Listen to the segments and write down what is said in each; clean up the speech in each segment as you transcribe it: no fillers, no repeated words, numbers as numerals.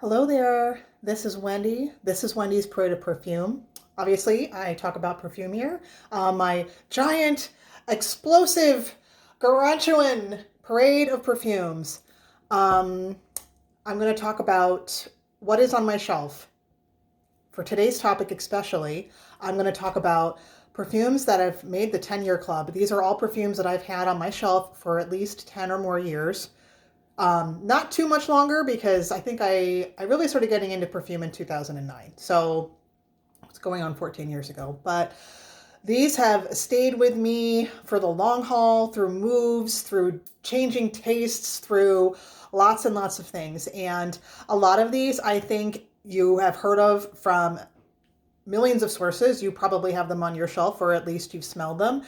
Hello there. This is Wendy. This is Wendy's Parade of Perfume. Obviously, I talk about perfume here. My giant, explosive, gargantuan parade of perfumes. Um, I'm going to talk about what is on my shelf. For today's topic, especially, I'm going to talk about perfumes that have made the 10-year club. These are all perfumes that I've had on my shelf for at least 10 or more years. Not too much longer because I think I really started getting into perfume in 2009. So it's going on 14 years ago. But these have stayed with me for the long haul, through moves, through changing tastes, through lots and lots of things. And a lot of these I think you have heard of from millions of sources. You probably have them on your shelf, or at least you've smelled them.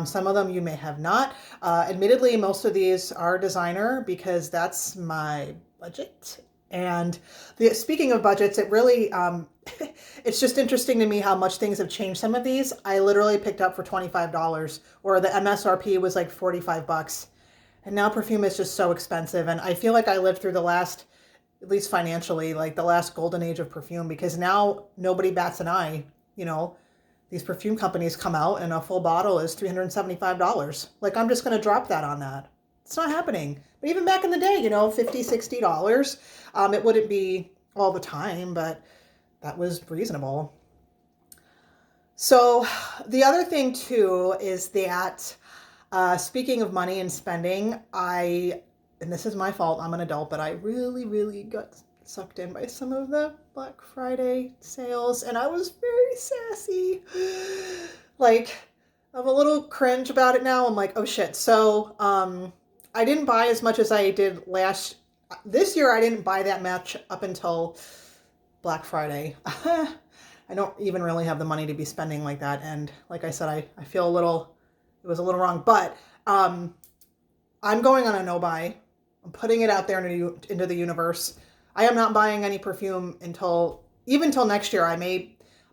Some of them you may have not. Admittedly, most of these are designer because that's my budget. And speaking of budgets, it really, it's just interesting to me how much things have changed. Some of these I literally picked up for $25, or the MSRP was like 45 bucks. And now perfume is just so expensive. And I feel like I lived through the last, at least financially, like the last golden age of perfume, because now nobody bats an eye. You know, these perfume companies come out and a full bottle is $375. Like, I'm just going to drop that on that. It's not happening. But even back in the day, $50, $60. It wouldn't be all the time, but that was reasonable. So the other thing too is that speaking of money and spending, and this is my fault, I'm an adult, but I really, really got sucked in by some of the Black Friday sales, and I was very sassy. Like, I'm a little cringe about it now. I'm like, oh shit. So, I didn't buy as much as I did this year. I didn't buy that much up until Black Friday. I don't even really have the money to be spending like that. And like I said, I feel it was a little wrong, but, I'm going on a no buy. I'm putting it out there into the universe. I am not buying any perfume even till next year.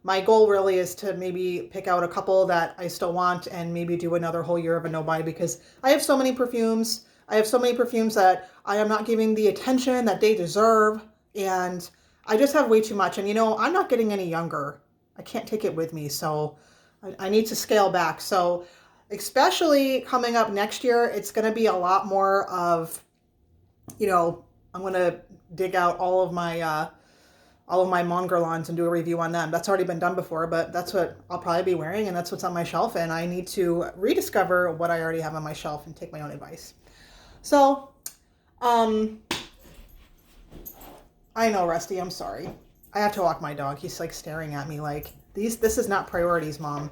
My goal really is to maybe pick out a couple that I still want and maybe do another whole year of a no buy, because I have so many perfumes. I have so many perfumes that I am not giving the attention that they deserve. And I just have way too much. And I'm not getting any younger. I can't take it with me. So I need to scale back. So especially coming up next year, it's going to be a lot more of, I'm going to dig out all of my Mon Guerlains and do a review on them. That's already been done before, but that's what I'll probably be wearing, and that's what's on my shelf. And I need to rediscover what I already have on my shelf and take my own advice. So, I know, Rusty, I'm sorry. I have to walk my dog. He's like staring at me like, this is not priorities, Mom.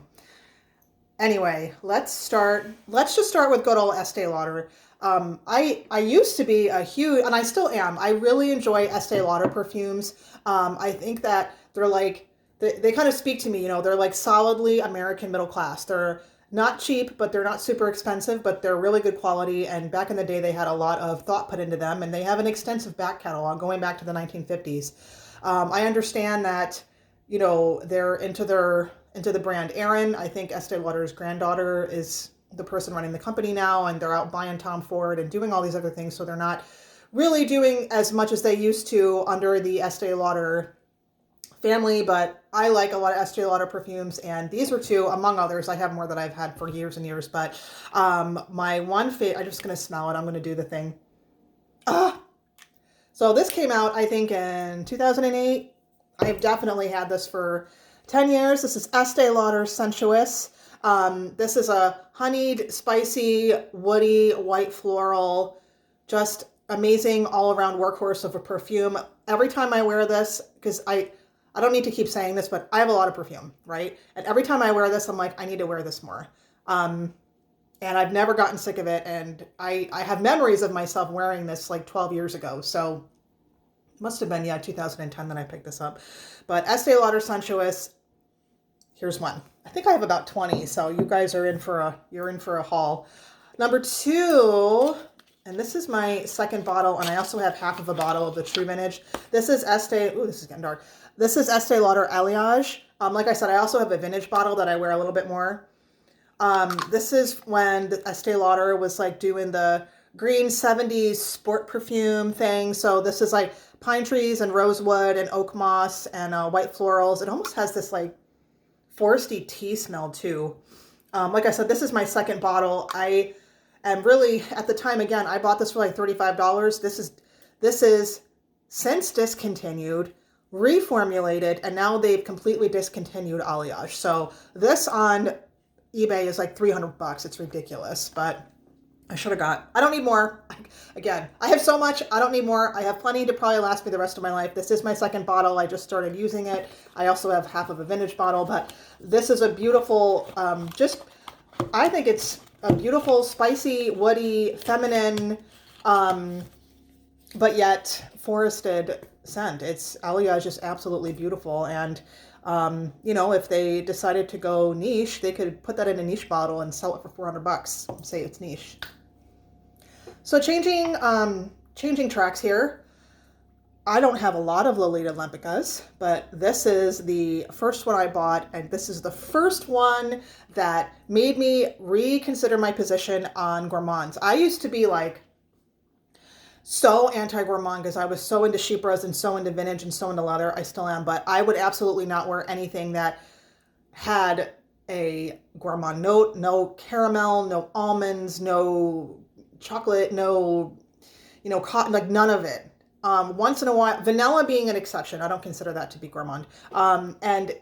Anyway, let's just start with good old Estee Lauder. I used to be a huge, and I still am. I really enjoy Estee Lauder perfumes. I think that they're like, they kind of speak to me. They're like solidly American middle class. They're not cheap, but they're not super expensive, but they're really good quality. And back in the day, they had a lot of thought put into them, and they have an extensive back catalog going back to the 1950s. I understand that, they're into the brand Erin. I think Estee Lauder's granddaughter is the person running the company now, and they're out buying Tom Ford and doing all these other things. So they're not really doing as much as they used to under the Estee Lauder family, but I like a lot of Estee Lauder perfumes, and these were two, among others. I have more that I've had for years and years, but my one favorite, I'm just going to smell it. I'm going to do the thing. So this came out, I think, in 2008. I've definitely had this for 10 years. This is Estee Lauder Sensuous. This is a honeyed, spicy, woody, white floral, just amazing all-around workhorse of a perfume. Every time I wear this, because I don't need to keep saying this, but I have a lot of perfume, right? And every time I wear this, I'm like, I need to wear this more. And I've never gotten sick of it. And I have memories of myself wearing this like 12 years ago. So must have been, 2010 that I picked this up. But Estee Lauder Sensuous, here's one. I think I have about 20, so you guys are you're in for a haul. Number 2, and this is my second bottle, and I also have half of a bottle of the True Vintage. This is this is getting dark. This is Estee Lauder Alliage. Like I said, I also have a vintage bottle that I wear a little bit more. This is when the Estee Lauder was like doing the green 70s sport perfume thing. So this is like pine trees and rosewood and oak moss and white florals. It almost has this like foresty tea smell too. Like I said, this is my second bottle. I am really, at the time, again, I bought this for like $35. This is since discontinued, reformulated, and now they've completely discontinued Alliage. So this on eBay is like 300 bucks. It's ridiculous, but I should have got, I don't need more. Again, I have so much, I don't need more. I have plenty to probably last me the rest of my life. This is my second bottle. I just started using it. I also have half of a vintage bottle, but this is a beautiful, I think it's a beautiful, spicy, woody, feminine, but yet forested scent. It's, Alliage is absolutely beautiful. And, you know, if they decided to go niche, they could put that in a niche bottle and sell it for 400 bucks. Say it's niche. So changing tracks here. I don't have a lot of Lolita Lempickas, but this is the first one I bought, and this is the first one that made me reconsider my position on Gourmands. I used to be like so anti-Gourmand because I was so into Chypres and so into vintage and so into leather. I still am, but I would absolutely not wear anything that had a Gourmand note, no caramel, no almonds, no chocolate, no, you know, cotton, like none of it. Once in a while, vanilla being an exception. I don't consider that to be Gourmand. And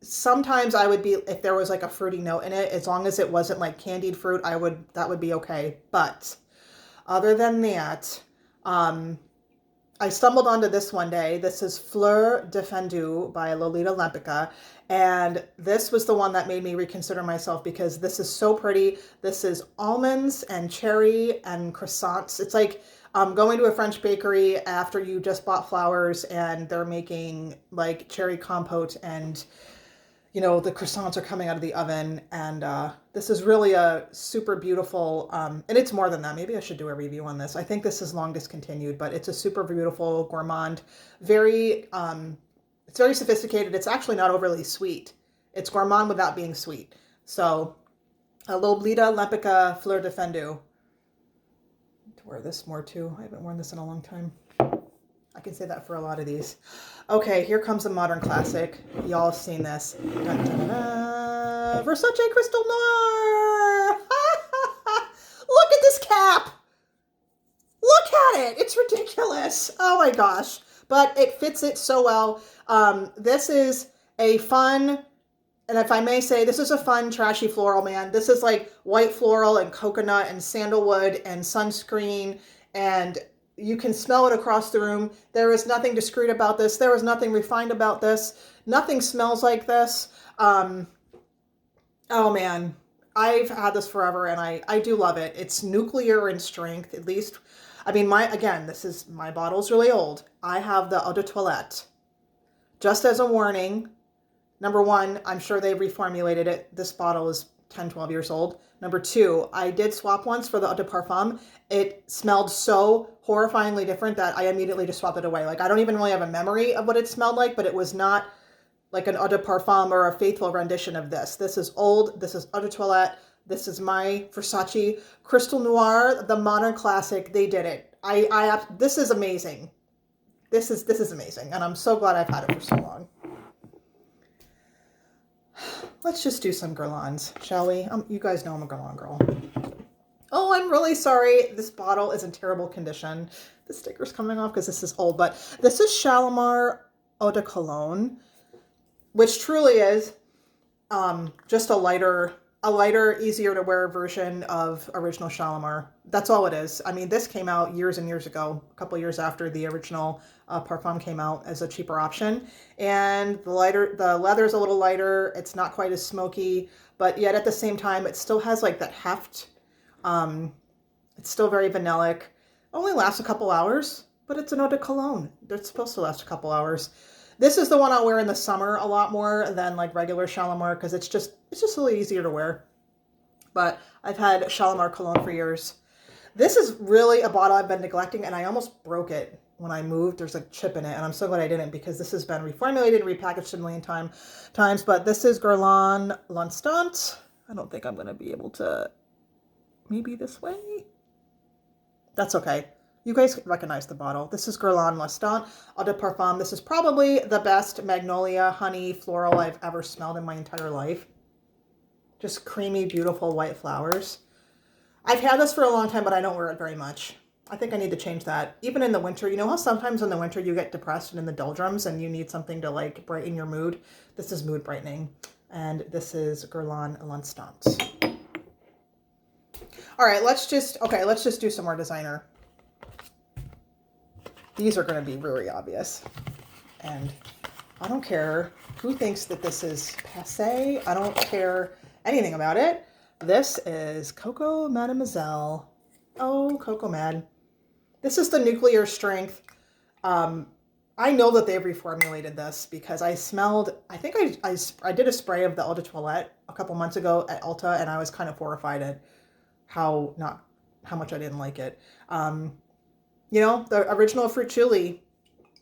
sometimes I would be, if there was like a fruity note in it, as long as it wasn't like candied fruit, that would be okay. But other than that, I stumbled onto this one day. This is Fleur Defendue by Lolita Lempicka. And this was the one that made me reconsider myself because this is so pretty. This is almonds and cherry and croissants. It's like going to a French bakery after you just bought flowers and they're making like cherry compote and, you know, the croissants are coming out of the oven. And this is really a super beautiful, and it's more than that. Maybe I should do a review on this. I think this is long discontinued, but it's a super beautiful gourmand. It's very sophisticated. It's actually not overly sweet. It's gourmand without being sweet. So Lolita Lempicka Fleur Defendue. To wear this more too. I haven't worn this in a long time. I can say that for a lot of these. Okay, here comes a modern classic. Y'all have seen this. Dun, dun, dun, dun. Versace Crystal Noir. Look at this cap. Look at it. It's ridiculous. Oh my gosh. But it fits it so well. This is a fun, and if I may say, this is a fun, trashy floral, man. This is like white floral and coconut and sandalwood and sunscreen, and you can smell it across the room. There is nothing discreet about this. There is nothing refined about this. Nothing smells like this. Oh man, I've had this forever and I do love it. It's nuclear in strength, at least. I mean, my bottle's really old. I have the Eau de Toilette. Just as a warning, number one, I'm sure they reformulated it. This bottle is 10, 12 years old. Number two, I did swap once for the Eau de Parfum. It smelled so horrifyingly different that I immediately just swapped it away. Like, I don't even really have a memory of what it smelled like, but it was not like an Eau de Parfum or a faithful rendition of this. This is old. This is Eau de Toilette. This is my Versace Crystal Noir, the modern classic. They did it. This is amazing. This is amazing, and I'm so glad I've had it for so long. Let's just do some Guerlains, shall we? You guys know I'm a Guerlain girl. Oh, I'm really sorry. This bottle is in terrible condition. The sticker's coming off because this is old, but this is Shalimar Eau de Cologne, which truly is just a lighter, easier to wear version of original Shalimar. That's all it is. I mean, this came out years and years ago, a couple years after the original Parfum came out as a cheaper option. And the leather is a little lighter. It's not quite as smoky, but yet at the same time, it still has like that heft. It's still very vanillic. Only lasts a couple hours, but it's an eau de cologne. It's supposed to last a couple hours. This is the one I'll wear in the summer a lot more than like regular Shalimar because it's just a little easier to wear. But I've had Shalimar cologne for years. This is really a bottle I've been neglecting, and I almost broke it when I moved. There's a chip in it, and I'm so glad I didn't because this has been reformulated and repackaged a million times. But this is Guerlain L'Instant. I don't think I'm going to be able to, maybe this way. That's okay. You guys recognize the bottle. This is Guerlain Lestant Eau de Parfum. This is probably the best magnolia honey floral I've ever smelled in my entire life. Just creamy, beautiful white flowers. I've had this for a long time, but I don't wear it very much. I think I need to change that. Even in the winter, you know how sometimes in the winter you get depressed and in the doldrums and you need something to like brighten your mood? This is mood brightening. And this is Guerlain Lestant. All right, let's just do some more designer. These are going to be really obvious. And I don't care who thinks that this is passé. I don't care anything about it. This is Coco Mademoiselle. Oh, Coco Mad. This is the nuclear strength. I know that they've reformulated this because I smelled, I think I did a spray of the Eau de Toilette a couple months ago at Ulta, and I was kind of horrified at how much I didn't like it. You know, the original Fruit-Chuli.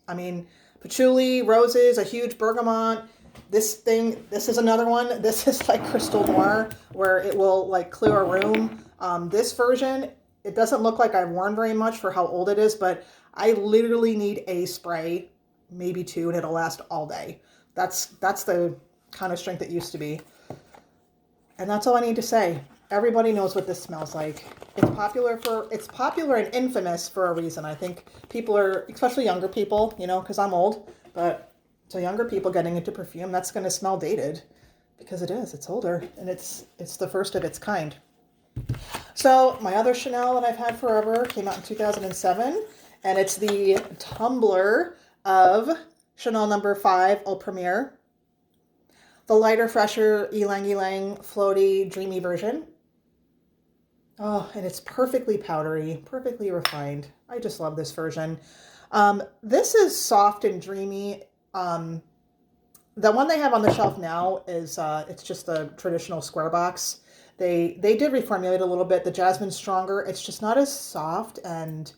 I mean, patchouli, roses, a huge bergamot. This is another one. This is like Crystal Noir, where it will like clear a room. This version, it doesn't look like I've worn very much for how old it is, but I literally need a spray, maybe two, and it'll last all day. That's the kind of strength it used to be. And that's all I need to say. Everybody knows what this smells like. It's popular and infamous for a reason. I think people are, especially younger people, you know, because I'm old, but so younger people getting into perfume, that's going to smell dated because it's older, and it's the first of its kind. So my other Chanel that I've had forever came out in 2007, and it's the tumbler of Chanel No. 5 Eau Premiere. The lighter, fresher, ylang ylang, floaty, dreamy version. Oh, and it's perfectly powdery, perfectly refined. I just love this version. This is soft and dreamy. The one they have on the shelf now is, it's just the traditional square box. They did reformulate a little bit. The jasmine's stronger. It's just not as soft, and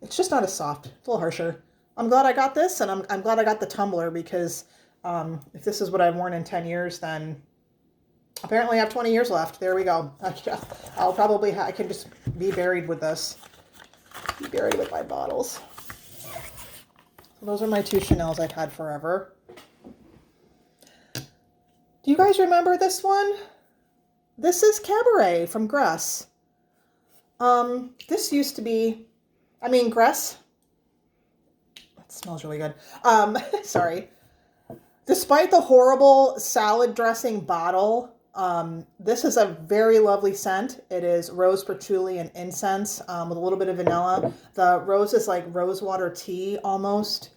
it's just not as soft. It's a little harsher. I'm glad I got this, and I'm glad I got the tumbler because if this is what I've worn in 10 years, then apparently I have 20 years left. There we go. I'll probably, I can just be buried with this. Be buried with my bottles. So those are my two Chanels I've had forever. Do you guys remember this one? This is Cabaret from Gress. This used to be, I mean, Gress, that smells really good. Sorry. Despite the horrible salad dressing bottle, this is a very lovely scent. It is rose, patchouli, and incense with a little bit of vanilla. The rose is like rosewater tea almost.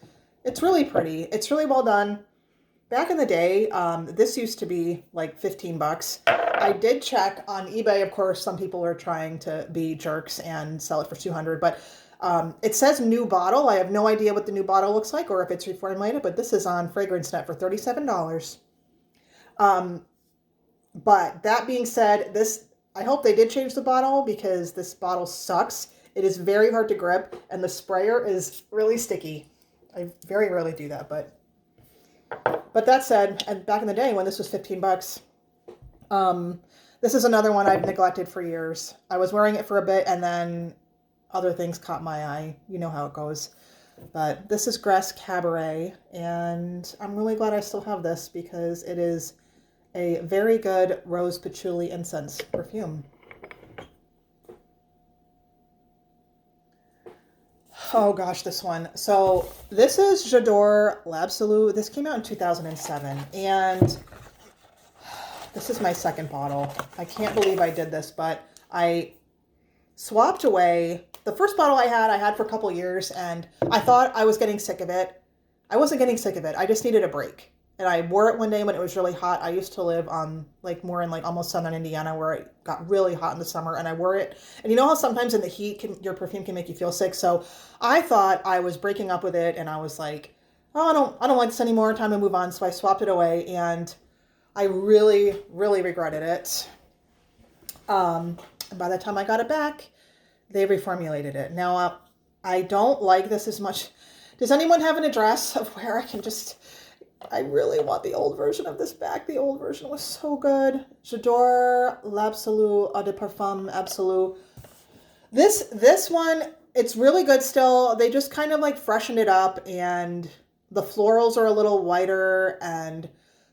It's really pretty. It's really well done. Back in the day, this used to be like 15 bucks. I did check on eBay. Of course, some people are trying to be jerks and sell it for 200, but it says new bottle. I have no idea what the new bottle looks like or if it's reformulated, but this is on FragranceNet for $37. But that being said, I hope they did change the bottle because this bottle sucks. It is very hard to grip, and the sprayer is really sticky. I very rarely do that, but that said, and back in the day when this was 15 bucks, this is another one I've neglected for years. I was wearing it for a bit, and then other things caught my eye. You know how it goes. But this is Gress Cabaret, and I'm really glad I still have this because it is a very good rose patchouli incense perfume. Oh gosh, this one. So this is J'adore L'Absolu. This came out in 2007, and this is my second bottle. I can't believe I did this, but I swapped away the first bottle I had for a couple years, and I thought I was getting sick of it. I wasn't getting sick of it. I just needed a break. And I wore it one day when it was really hot. I used to live on more in almost southern Indiana where it got really hot in the summer, and I wore it. And you know how sometimes in the heat your perfume can make you feel sick? So I thought I was breaking up with it, and I was like, oh, I don't like this anymore. Time to move on. So I swapped it away, and I really, really regretted it. And by the time I got it back, they reformulated it. Now, I don't like this as much. Does anyone have an address of where I can just... I really want the old version of this back. The old version was so good. J'adore l'Absolu, Eau de Parfum Absolu. This one, it's really good still. They just kind of like freshened it up, and the florals are a little whiter, and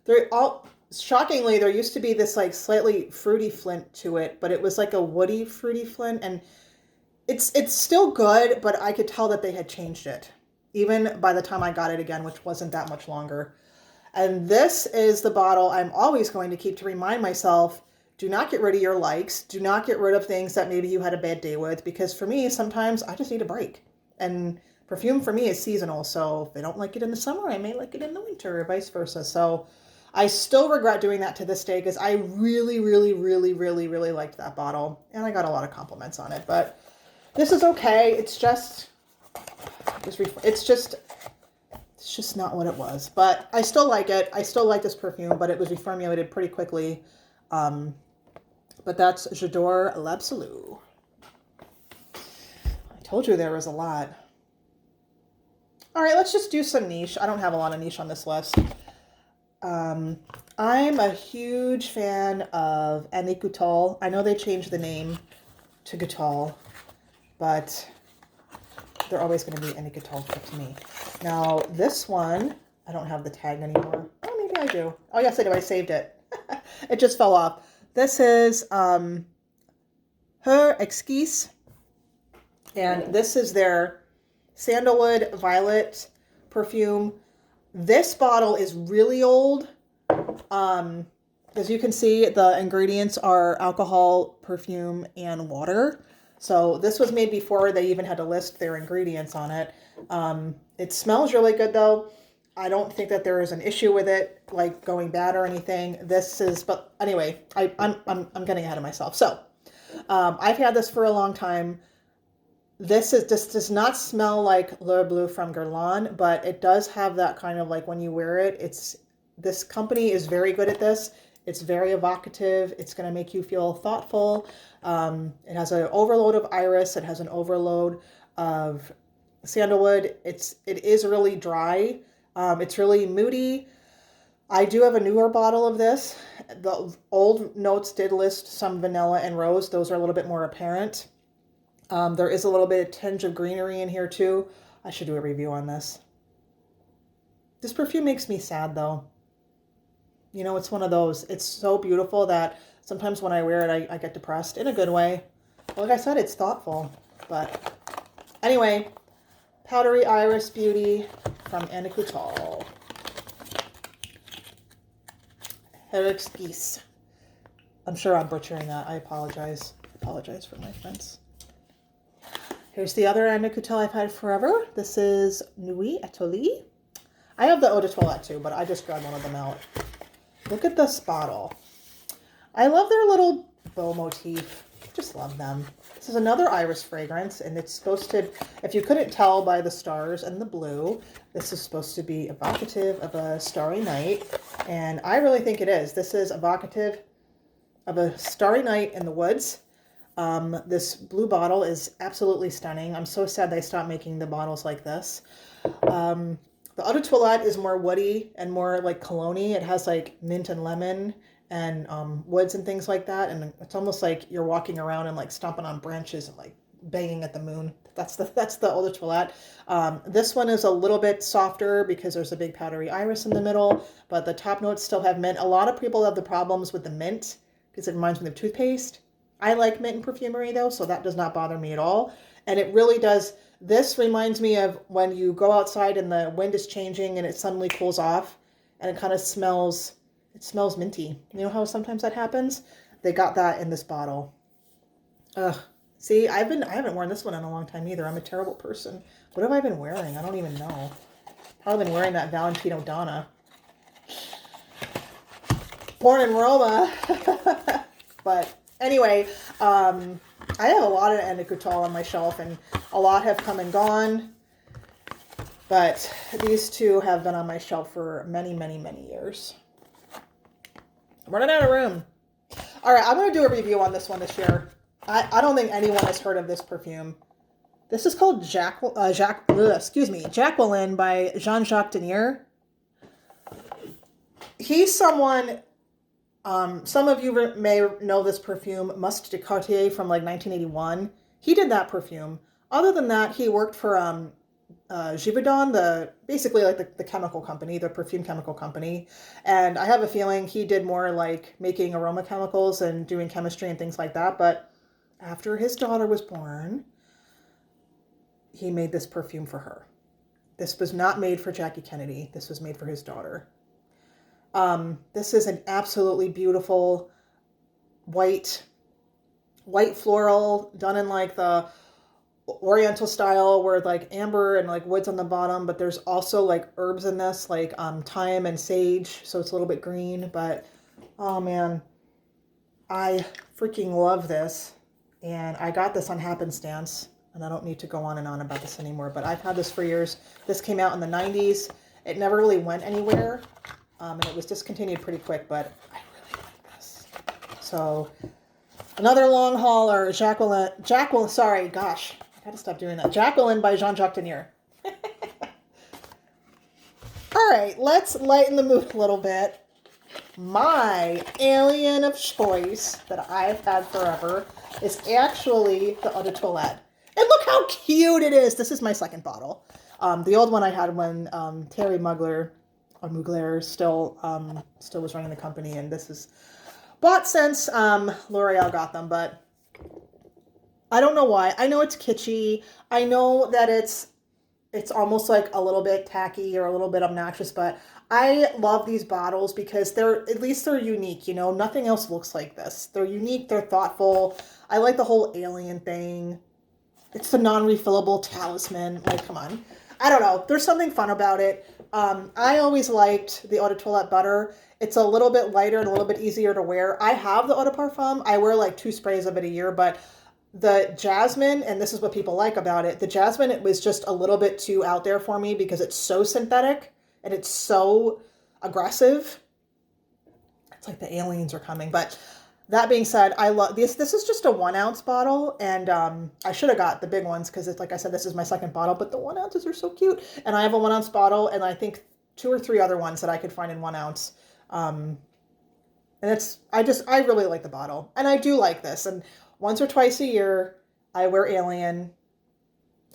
they're all shockingly, there used to be this like slightly fruity flint to it, but it was like a woody fruity flint, and it's still good, but I could tell that they had changed it even by the time I got it again, which wasn't that much longer. And this is the bottle I'm always going to keep to remind myself, do not get rid of your likes. Do not get rid of things that maybe you had a bad day with, because for me, sometimes I just need a break. And perfume for me is seasonal. So if I don't like it in the summer, I may like it in the winter, or vice versa. So I still regret doing that to this day, because I really, really, really, really, really liked that bottle. And I got a lot of compliments on it. But this is okay. It's just not what it was. But I still like it. I still like this perfume, but it was reformulated pretty quickly. But that's J'adore l'Absolu. I told you there was a lot. All right, let's just do some niche. I don't have a lot of niche on this list. I'm a huge fan of Annick Goutal. I know they changed the name to Goutal, but they're always going to be Annick Goutal to me. Now, this one, I don't have the tag anymore. Oh, maybe I do. Oh, yes, I do. I saved it. It just fell off. This is Her Exquise, and this is their Sandalwood Violet perfume. This bottle is really old. As you can see, the ingredients are alcohol, perfume, and water. So this was made before they even had to list their ingredients on it. It smells really good though. I don't think that there is an issue with it, like going bad or anything. But anyway, I'm getting ahead of myself. So, I've had this for a long time. This does not smell like Le Bleu from Guerlain, but it does have that kind of like when you wear it, this company is very good at this. It's very evocative. It's going to make you feel thoughtful. It has an overload of iris. It has an overload of sandalwood. It is really dry. It's really moody. I do have a newer bottle of this. The old notes did list some vanilla and rose. Those are a little bit more apparent. There is a little bit of tinge of greenery in here too. I should do a review on this. This perfume makes me sad though. You know, it's one of those. It's so beautiful that sometimes when I wear it, I get depressed in a good way. Like I said, it's thoughtful. But anyway, Powdery Iris Beauty from Annick Goutal. Her Exquise. I'm sure I'm butchering that. I apologize. I apologize for my friends. Here's the other Annick Goutal I've had forever. This is Nuit Atelier. I have the Eau de Toilette too, but I just grabbed one of them out. Look at this bottle. I love their little bow motif. Just love them. This is another iris fragrance, and it's supposed to, if you couldn't tell by the stars and the blue, this is supposed to be evocative of a starry night, and I really think it is. This is evocative of a starry night in the woods. This blue bottle is absolutely stunning. I'm so sad they stopped making the bottles like this. The Eau de Toilette is more woody and more like cologne-y. It has like mint and lemon and woods and things like that. And it's almost like you're walking around and like stomping on branches and like banging at the moon. That's the Eau de Toilette. This one is a little bit softer because there's a big powdery iris in the middle, but the top notes still have mint. A lot of people have the problems with the mint because it reminds me of toothpaste. I like mint in perfumery though, so that does not bother me at all. And it really does. This reminds me of when you go outside and the wind is changing and it suddenly cools off and it kind of smells, it smells minty. You know how sometimes that happens? They got that in this bottle. Ugh. See, I haven't worn this one in a long time either. I'm a terrible person. What have I been wearing? I don't even know. Probably been wearing that Valentino Donna. Born in Roma. But anyway, I have a lot of Annick Goutal on my shelf, and a lot have come and gone. But these two have been on my shelf for many, many, many years. I'm running out of room. All right, I'm going to do a review on this one this year. I don't think anyone has heard of this perfume. This is called Jacqueline by Jean-Jacques Denier. He's someone, some of you may know this perfume, Musc de Cartier from like 1981. He did that perfume. Other than that, he worked for Givaudan, basically like the chemical company, the perfume chemical company. And I have a feeling he did more like making aroma chemicals and doing chemistry and things like that. But after his daughter was born, he made this perfume for her. This was not made for Jackie Kennedy. This was made for his daughter. This is an absolutely beautiful white floral, done in like the Oriental style, where like amber and like woods on the bottom, but there's also like herbs in this, like thyme and sage, so it's a little bit green. But oh man, I freaking love this, and I got this on happenstance, and I don't need to go on and on about this anymore, but I've had this for years. This came out in the 90s. It never really went anywhere, and it was discontinued pretty quick, but I really like this. So another long hauler, Jacqueline, sorry, gosh, I gotta stop doing that. Jacqueline by Jean-Jacques Denier. All right, let's lighten the mood a little bit. My alien of choice that I've had forever is actually the Eau de Toilette. And look how cute it is. This is my second bottle. The old one I had when Terry Mugler still was running the company, and this is bought since L'Oreal got them, but I don't know why. I know it's kitschy. I know that it's almost like a little bit tacky or a little bit obnoxious, but I love these bottles because they're unique, you know. Nothing else looks like this. They're unique, they're thoughtful. I like the whole alien thing. It's the non-refillable talisman. Like, come on. I don't know. There's something fun about it. I always liked the Eau de Toilette Butter. It's a little bit lighter and a little bit easier to wear. I have the Eau de Parfum. I wear like 2 sprays of it a year, but the jasmine, and this is what people like about it, the jasmine, it was just a little bit too out there for me because it's so synthetic and it's so aggressive. It's like the aliens are coming. But that being said, I love this. This is just a 1 ounce bottle, and I should have got the big ones because it's like I said, this is my second bottle, but the 1 ounces are so cute. And I have a 1 ounce bottle, and I think 2 or 3 other ones that I could find in 1 ounce. And I really like the bottle, and I do like this. And once or twice a year, I wear Alien,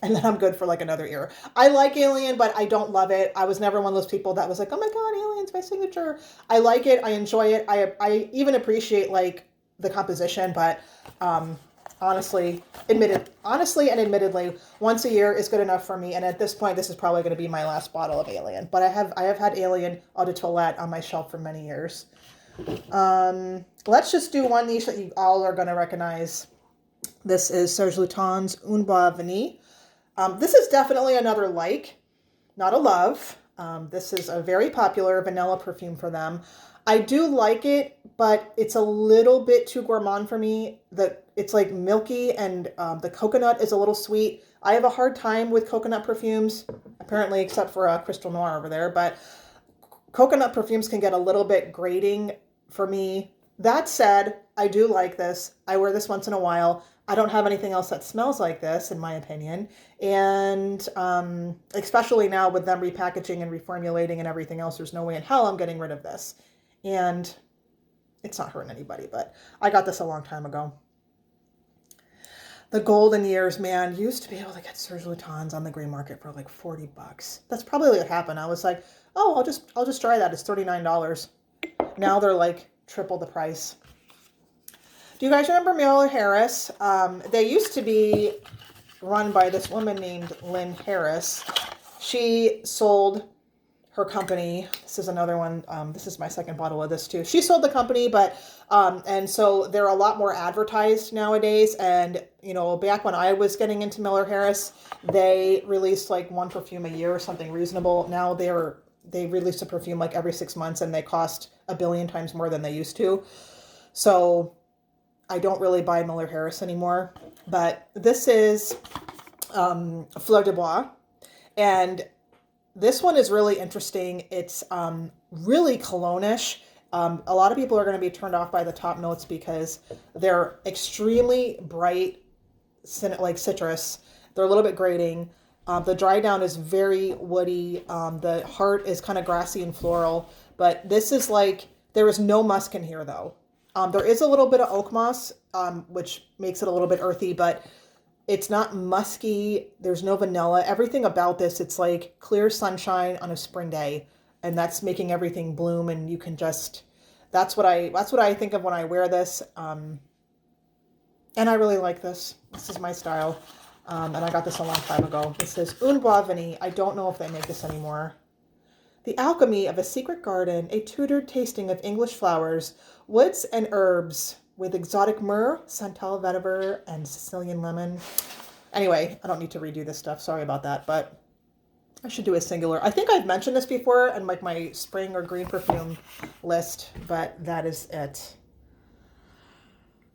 and then I'm good for like another year. I like Alien, but I don't love it. I was never one of those people that was like, oh my God, Alien's my signature. I like it. I enjoy it. I even appreciate like the composition, but honestly and admittedly, once a year is good enough for me. And at this point, this is probably going to be my last bottle of Alien. But I have had Alien Eau de Toilette on my shelf for many years. Let's just do one niche that you all are going to recognize. This is Serge Lutens Un Bois Vanille. This is definitely another like, not a love. This is a very popular vanilla perfume for them. I do like it, but it's a little bit too gourmand for me. It's like milky, and the coconut is a little sweet. I have a hard time with coconut perfumes, apparently, except for Crystal Noir over there. But coconut perfumes can get a little bit grating for me. That said, I do like this. I wear this once in a while. I don't have anything else that smells like this, in my opinion. And especially now with them repackaging and reformulating and everything else, there's no way in hell I'm getting rid of this. And it's not hurting anybody, but I got this a long time ago. The golden years, man, used to be able to get Serge Lutens on the gray market for like $40. That's probably what happened. I was like, oh, I'll just try that. It's $39. Now they're like triple the price. Do you guys remember Miller Harris? They used to be run by this woman named Lynn Harris. She sold her company. This is another one. This is my second bottle of this too. She sold the company, but and so they're a lot more advertised nowadays. And you know, back when I was getting into Miller Harris, they released like 1 perfume a year or something reasonable. Now they release a perfume like every 6 months, and they cost 1 billion times more than they used to. So I don't really buy Miller Harris anymore. But this is Fleur de Bois, and this one is really interesting. It's really cologne-ish. A lot of people are going to be turned off by the top notes because they're extremely bright, like citrus. They're a little bit grating. The dry down is very woody. The heart is kind of grassy and floral. But this is like, there is no musk in here though. There is a little bit of oak moss, which makes it a little bit earthy, but It's not musky. There's no vanilla. Everything about this, it's like clear sunshine on a spring day, and that's making everything bloom. And you can just, that's what I think of when I wear this. And I really like this. This is my style. And I got this a long time ago. This is Un Bois Vanille. I don't know if they make this anymore. The alchemy of a secret garden, a tutored tasting of English flowers, woods and herbs with exotic myrrh, santal vetiver, and Sicilian lemon. Anyway, I don't need to redo this stuff. Sorry about that, but I should do a singular. I think I've mentioned this before in like my spring or green perfume list, but that is it.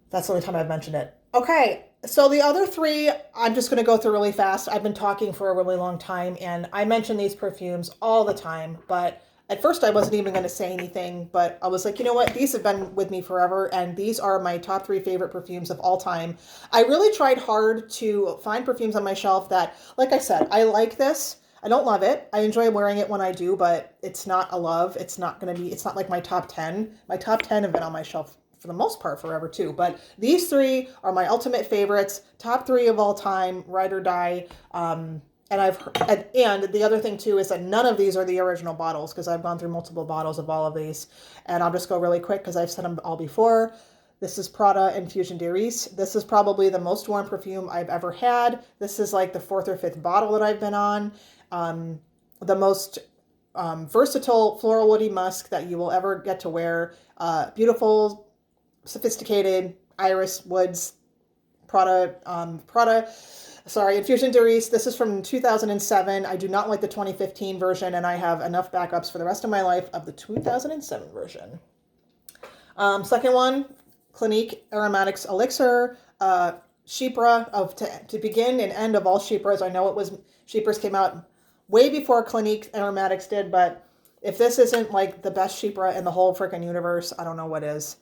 That's the only time I've mentioned it. Okay, so the other three, I'm just going to go through really fast. I've been talking for a really long time, and I mention these perfumes all the time, but at first I wasn't even going to say anything, but I was like, you know what? These have been with me forever, and these are my top three favorite perfumes of all time. I really tried hard to find perfumes on my shelf that, like I said, I like this. I don't love it. I enjoy wearing it when I do, but it's not a love. It's not like my top 10. My top 10 have been on my shelf for the most part forever too. But these three are my ultimate favorites, top three of all time, ride or die. And the other thing too is that none of these are the original bottles, because I've gone through multiple bottles of all of these. And I'll just go really quick because I've said them all before. This is Prada Infusion d'Iris. This is probably the most worn perfume I've ever had. This is like the fourth or fifth bottle that I've been on. The most versatile floral woody musk that you will ever get to wear. Beautiful, sophisticated iris woods. Infusion d'Iris. This is from 2007. I do not like the 2015 version, and I have enough backups for the rest of my life of the 2007 version. Second one, Clinique Aromatics Elixir. Chypre to begin and end of all Chypres. I know Chypres came out way before Clinique Aromatics did, but if this isn't like the best Chypre in the whole freaking universe, I don't know what is.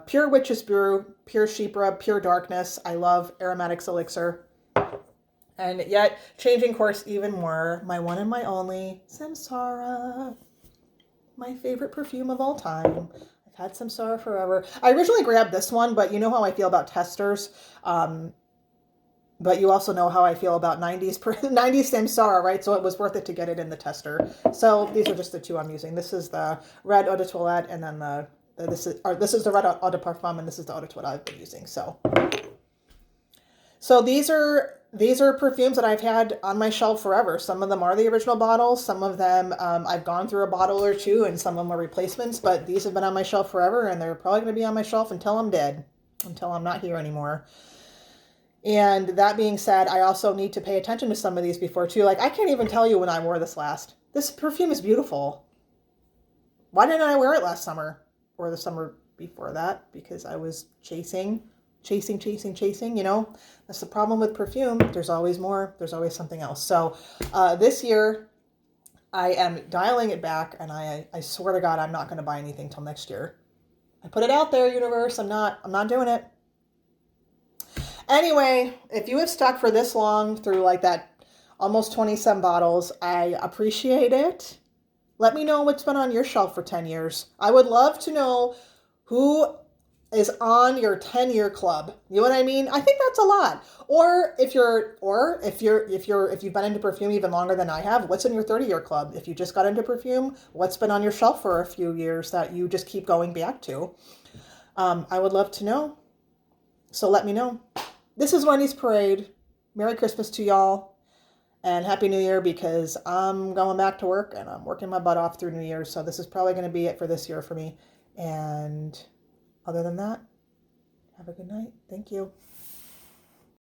Pure Witch's Brew, pure Chypre, pure darkness. I love Aromatics Elixir. And yet, changing course even more, my one and my only, Samsara. My favorite perfume of all time. I've had Samsara forever. I originally grabbed this one, but you know how I feel about testers. But you also know how I feel about 90s Samsara, right? So it was worth it to get it in the tester. So these are just the two I'm using. This is the red eau de toilette, and then this is the red eau de parfum, and this is the eau de toilette I've been using. So these are perfumes that I've had on my shelf forever. Some of them are the original bottles. Some of them I've gone through a bottle or two, and some of them are replacements. But these have been on my shelf forever, and they're probably going to be on my shelf until I'm dead, until I'm not here anymore. And that being said, I also need to pay attention to some of these before too. Like, I can't even tell you when I wore this last. This perfume is beautiful. Why didn't I wear it last summer or the summer before that? Because I was chasing, you know. That's the problem with perfume. There's always more. There's always something else. So this year, I am dialing it back, and I swear to God, I'm not going to buy anything till next year. I put it out there, universe. I'm not doing it. Anyway, if you have stuck for this long through like that almost 20-some bottles, I appreciate it. Let me know what's been on your shelf for 10 years. I would love to know who is on your 10-year club. You know what I mean? I think that's a lot. Or if you've been into perfume even longer than I have, what's in your 30-year club? If you just got into perfume, what's been on your shelf for a few years that you just keep going back to? I would love to know. So let me know. This is Wendy's Parade. Merry Christmas to y'all. And Happy New Year, because I'm going back to work and I'm working my butt off through New Year's. So this is probably going to be it for this year for me. And other than that, have a good night. Thank you.